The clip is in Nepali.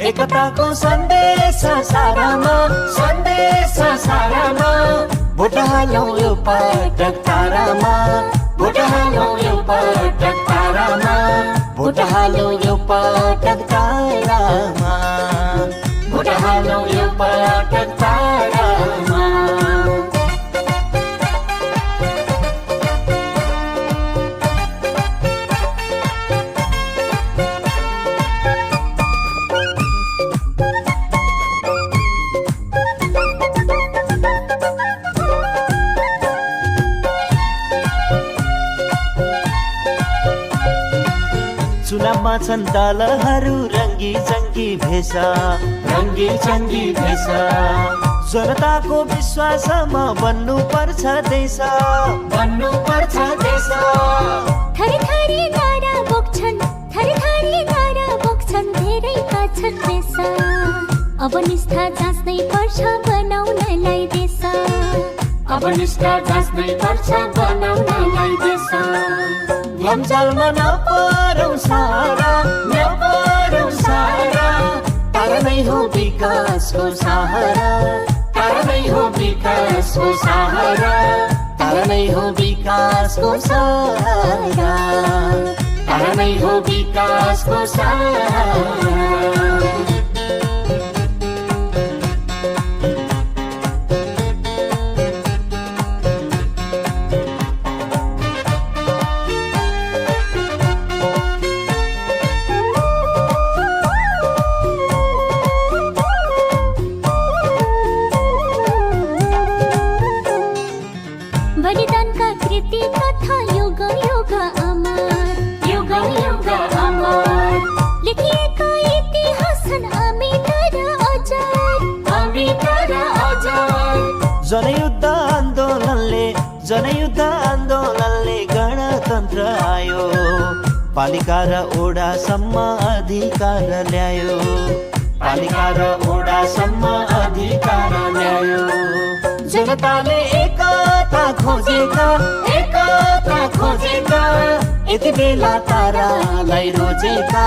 एकताको सन्देश सारामा भोट हालौँ यो पटक तारामा भोट हालौँ यो पटक तारामा भोट हालौँ यो पटक तारामा भोट हालौँ यो पटक तारामा। चुनावमा छन् दलहरू रङ्गी चङ्गी भेषा जनताको विश्वासमा बन्नु पर्छ देश थरी नारा बोक्छन् धेरैका छन् देश अब निष्ठा जाँच्नै पर्छ बनाउनलाई देश लम्जालमा नपरौँ सारा तारा नै हो विकासको सहारा तारा नै हो विकासको सहारा तारा नै हो विकासको सहारा तारा नै हो विकासको सहारा। बलिदानका कृति कथा युग अमर लेखिएका इतिहास छन् अमित र अजर। जनयुद्ध आन्दोलनले गणतन्त्र आयो पालिका र ओडासम्म अधिकार ल्यायो जनताले एकता खोजेका यति बेला तारालाई रोजेका